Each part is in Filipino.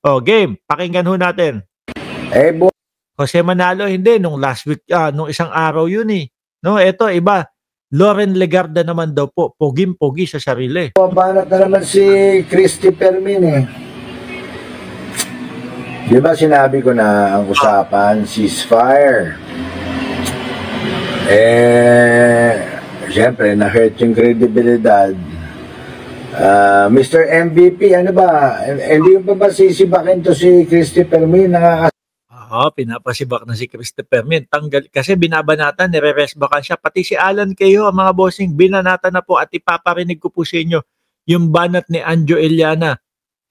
O, game. Pakinggan ho natin. Jose Manalo, hindi. Nung last week, nung isang araw yun eh. No, eto, iba. Loren Legarda naman daw po. Poging-pogi sa sarili. Banat na naman si Christy Fermin eh. Di ba sinabi ko na ang usapan, ceasefire? Siyempre, na-hurt yung credibilidad. Mr. MVP, ano ba? Hindi ba sisibakin to si Christy Fermin? Pinapasibak na si Christopher Min. Tanggal, kasi binabanatan, nire-resbakan siya. Pati si Alan Keyo, mga bossing, binanatan na po at ipaparinig ko po sa inyo yung banat ni Anjo Eliana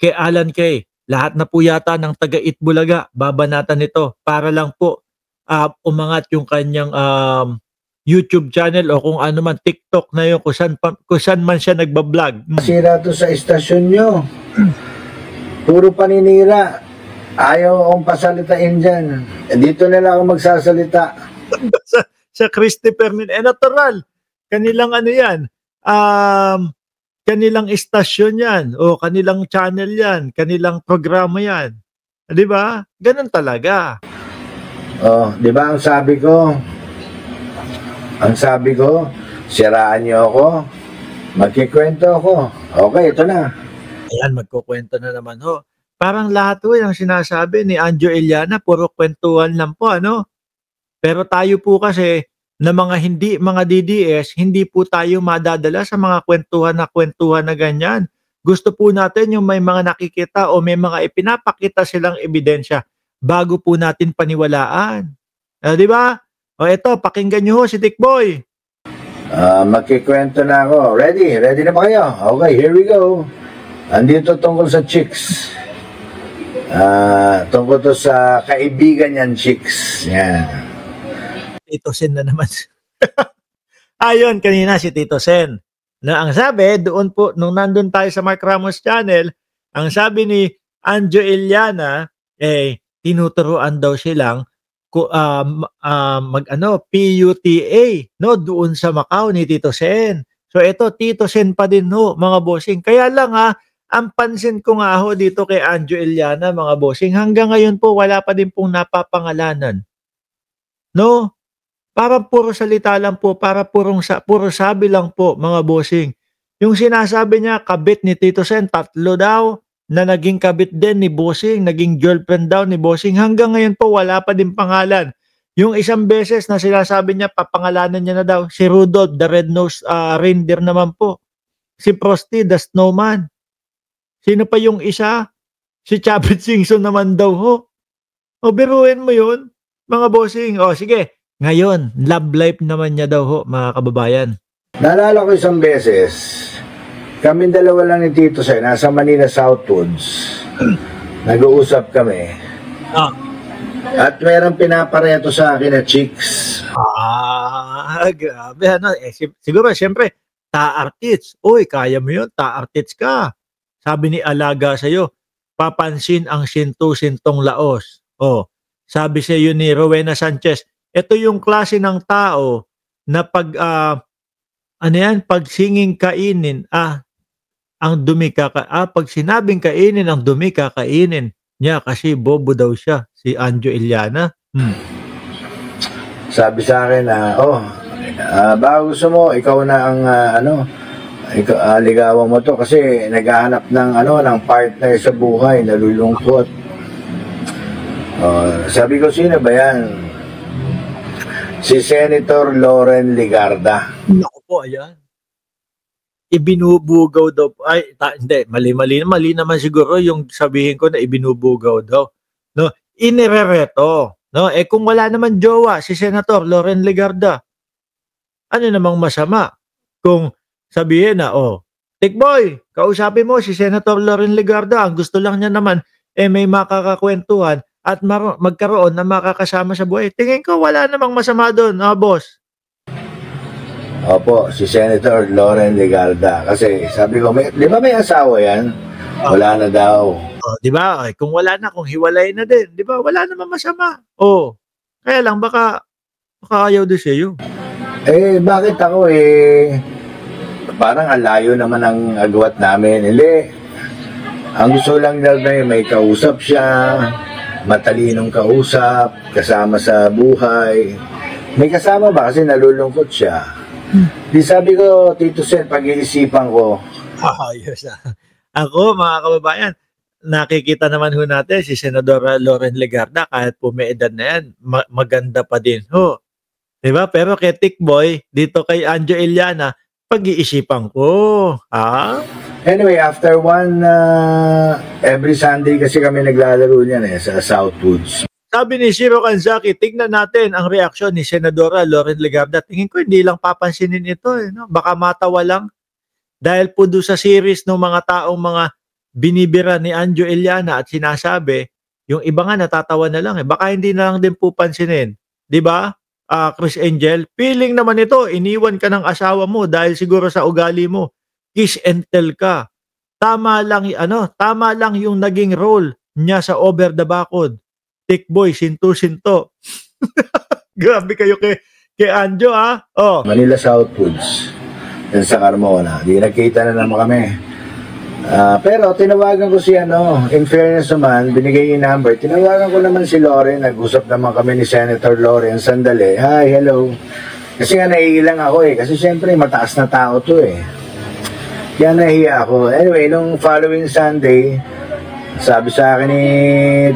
kay Alan Kay. Lahat na po yata ng taga Itbulaga, babanatan nito para lang po umangat yung kanyang YouTube channel o kung ano man, TikTok na yun, kung saan man siya nagbablog. Sira to sa istasyon nyo. Puro paninira. Ayaw akong pasalitain dyan. Dito nila ako magsasalita. sa Christopher Min. Natural. Kanilang ano yan. Kanilang istasyon yan. O kanilang channel yan. Kanilang programa yan. Di ba? Ganun talaga. Di ba ang sabi ko? Siraan niyo ako. Magkikwento ako. Okay, ito na. Ayan, magkukwento na naman ho. Parang lahat ho yung sinasabi ni Anjo Eliana, puro kwentuhan lang po, ano? Pero tayo po kasi, na mga DDS, hindi po tayo madadala sa mga kwentuhan na ganyan. Gusto po natin yung may mga nakikita o may mga ipinapakita silang ebidensya bago po natin paniwalaan. Di ba? O eto, pakinggan nyo ho si Tikboy. Magkikwento na ako. Ready? Ready na ba kayo? Okay, here we go. Andito tungkol sa chicks. Tungkol to sa kaibigan niyan, chicks. Yan. Tito Sen na naman. Ayun, kanina si Tito Sen. Na ang sabi, doon po, nung nandun tayo sa Mark Ramos channel, ang sabi ni Anjo Eliana, tinuturuan daw silang PUTA, no, doon sa Macau ni Tito Sen. So ito, Tito Sen pa din ho, mga bossing. Kaya lang ang pansin ko nga ho dito kay Anjo Eliana, mga bossing, hanggang ngayon po wala pa din pong napapangalanan. No? Para puro salita lang po, puro sabi lang po, mga bossing. Yung sinasabi niya, kabit ni Tito Sen, 3 daw, na naging kabit din ni bossing, naging girlfriend daw ni bossing. Hanggang ngayon po wala pa din pangalan. Yung isang beses na sinasabi niya, papangalanan niya na daw, si Rudolph, the red-nosed reindeer naman po. Si Frosty, the snowman. Sino pa yung isa? Si Chabit Singson naman daw ho. O biruin mo yun, mga bossing. O sige, ngayon, love life naman niya daw ho, mga kababayan. Naalala ko isang beses, kaming dalawa lang ni Tito Sen, nasa Manila Southwoods. Nag-uusap kami. At mayroong pinapareto sa akin na chicks. Grabe. Siguro, siyempre, ta-artits. Uy, kaya mo yun, ta-artits ka. Sabi ni Alaga sa'yo, papansin ang sinto-sintong laos. Sabi sa'yo ni Rowena Sanchez, ito yung klase ng tao na pag singing kainin, ang dumi pag sinabing kainin, ang dumi kakainin niya kasi bobo daw siya, si Anjo Eliana. Sabi sa akin baka gusto mo, ikaw na ang ligawan mo to kasi naghahanap ng ng partner sa buhay, nalulungkot. Sabi ko, sino ba yan? Si Senator Loren Legarda. Naku po, ayan. Ibinubugaw daw. Hindi, mali naman siguro yung sabihin ko na ibinubugaw daw. No, inirereto. No, kung wala naman jowa si Senator Loren Legarda, ano namang masama kung sabihin na, Tikboy, kausapin mo si Senator Loren Legarda, ang gusto lang niya naman, may makakakwentuhan at magkaroon na makakasama sa buhay. Tingin ko wala namang masama doon, boss. Opo, si Senator Loren Legarda. Kasi sabi ko, di ba may asawa yan? Wala na daw. Di ba? Kung wala na, kung hiwalay na din, di ba? Wala namang masama. Kaya lang, baka ayaw din sa'yo. Bakit ako parang alayo naman ang agwat namin. Hindi. Ang gusto lang daw na may kausap siya, matalinong kausap, kasama sa buhay. May kasama ba? Kasi nalulungkot siya. Di sabi ko, Tito Sen, pag-iisipan ko. Ayos Ako, mga kababayan, nakikita naman ho natin si Senadora Loren Legarda, kahit po may edad na yan, maganda pa din ho. Diba? Pero kay Tikboy, dito kay Anjo Iliana, pag-iisipan ko. Ha? Anyway, after every Sunday kasi kami naglalaro niyan sa Southwoods. Sabi ni Shiro Kanzaki, tignan natin ang reaksyon ni Senadora Loren Legarda. Tingin ko hindi lang papansinin ito. No? Baka matawa lang. Dahil po doon sa series ng mga taong mga binibira ni Anjo Iliana at sinasabi, yung iba nga natatawa na lang. Baka hindi na lang din po pansinin. Diba? Chris Angel, feeling naman ito, iniwan ka ng asawa mo dahil siguro sa ugali mo. Kiss and tell ka. Tama lang yung naging role niya sa Over the Backward. Tikboy, sinto-sinto. Grabe kayo kay Anjo, ha? Oh. Manila Southwoods. Yan sa Carmona. Di nagkita na naman kami. Pero tinawagan ko si in fairness naman, binigay yung number. Tinawagan ko naman si Loren. Nag-usap naman kami ni Senator Loren. Sandali. Hi, hello. Kasi nga naiilang ako Kasi syempre mataas na tao to Kaya nahiya ako. Anyway, nung following Sunday, sabi sa akin ni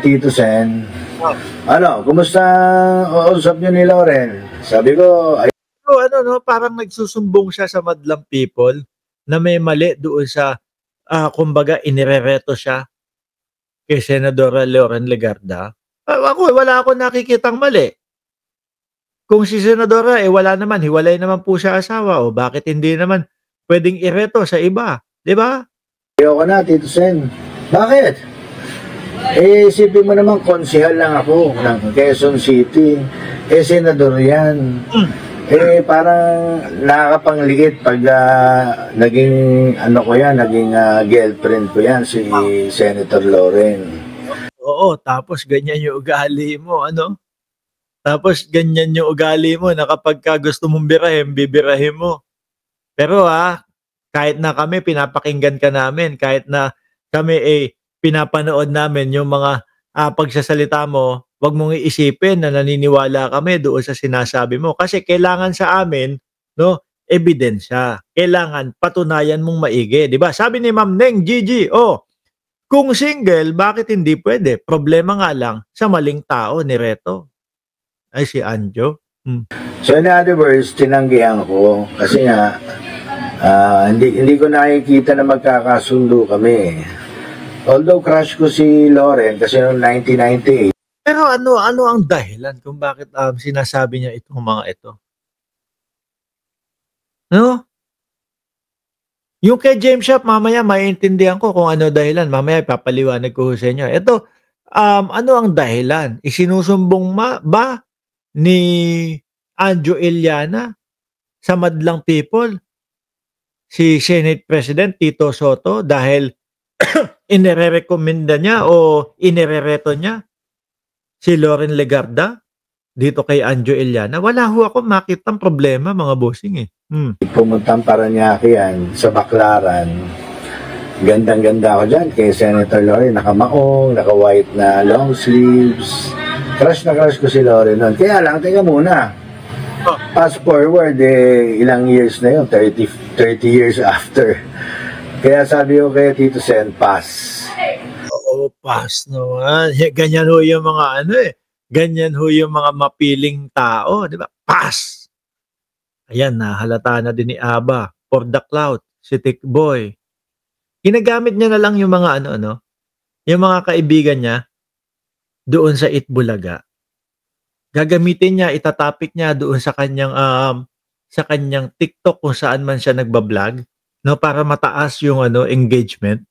Tito Sen, kumusta usap niyo ni Loren? Sabi ko, parang nagsusumbong siya sa madlang people na may mali doon sa, kumbaga, inirereto siya kay Senadora Loren Legarda. Wala akong nakikitang mali. Kung si Senadora, wala naman, hiwalay naman po siya asawa, bakit hindi naman pwedeng ireto sa iba, di ba? Ayoko na, Tito Sen. Bakit? Isipin mo naman, konsehal lang ako ng Quezon City. Senador yan. Parang nakakapangliit pag naging, naging girlfriend ko yan, si Senator Loren. Oo, tapos ganyan yung ugali mo, Tapos ganyan yung ugali mo na kapag gusto mong birahin, bibirahin mo. Pero kahit na kami pinapakinggan ka namin, kahit na kami pinapanood namin yung mga pagsasalita mo, wag mong iisipin na naniniwala kami doon sa sinasabi mo. Kasi kailangan sa amin, ebidensya. Kailangan patunayan mong maigi. Diba? Sabi ni Ma'am Neng Gigi, kung single, bakit hindi pwede? Problema nga lang sa maling tao ni Reto. Ay, si Anjo. So in other words, tinanggihan ko kasi nga hindi ko nakikita na magkakasundo kami. Although crush ko si Loren kasi noong 1998. Pero ano ang dahilan kung bakit sinasabi niya itong mga ito? No? Yung kay James Shop, mamaya maiintindihan ko kung ano dahilan. Mamaya papaliwanag ko sa inyo. Ito, ano ang dahilan? Isinusumbong ba ni Anjo Iliana sa madlang people si Senate President Tito Soto dahil inirerekomenda niya o inirereto niya si Loren Legarda dito kay Anjo Iliana? Wala ho ako makitang problema, mga bossing Pumuntang Parañaque yan sa Baclaran. Gandang-ganda ako dyan kay Senator Loren. Nakamaong, naka-white na long sleeves. Crush na crush ko si Loren nun. Kaya lang, teka muna. Fast forward, ilang years na yun, 30 years after. Kaya sabi ko kay Tito Sen, pass. Oo, pass naman. Ganyan ho yung mga ganyan ho yung mga mapiling tao, di ba? Pass! Ayan, nahalata na din ni Aba, for the clout, si Tikboy. Ginagamit niya na lang yung mga yung mga kaibigan niya doon sa Itbulaga. Gagamitin niya, itatapik niya doon sa kanyang TikTok kung saan man siya nagbablog, para mataas yung engagement.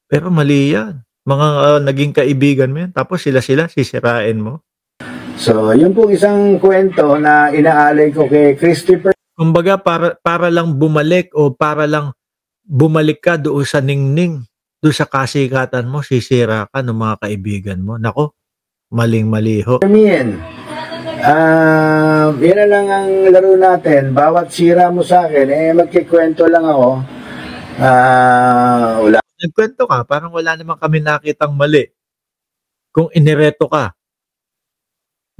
Pero mali yan. Mga naging kaibigan mo yan. Tapos sila sisirain mo. So, yun pong isang kwento na inaalay ko kay Christopher. Kumbaga, para lang bumalik bumalik ka doon sa ningning, doon sa kasikatan mo, sisira ka ng mga kaibigan mo. Nako, maling-mali ho. Yan na lang ang laro natin. Bawat sira mo sa akin, magkikwento lang ako. Wala. nagkwento ka, parang wala naman kami nakitang mali kung inireto ka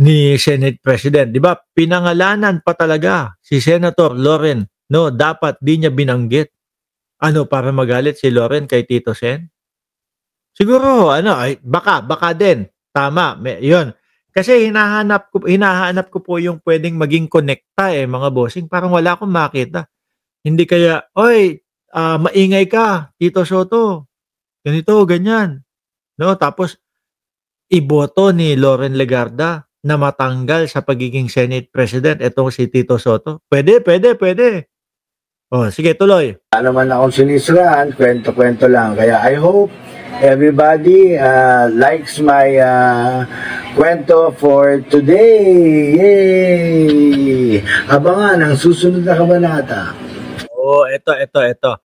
ni Senate President. Di ba? Pinangalanan pa talaga si Senator Loren. No, dapat di niya binanggit. Ano, para magalit si Loren kay Tito Sen? Siguro, ano, ay, baka din. Tama, yun. Kasi hinahanap ko po yung pwedeng maging konekta mga bossing. Parang wala akong makita. Hindi kaya, oy, maingay ka, Tito Soto. Ganito, ganyan. No, tapos, iboto ni Loren Legarda na matanggal sa pagiging Senate President itong si Tito Soto. Pwede. Oh, sige, tuloy. Wala naman akong sinisiraan, kwento-kwento lang. Kaya I hope everybody likes my kwento for today. Yay! Abangan ang susunod na kabanata. Oh, ito.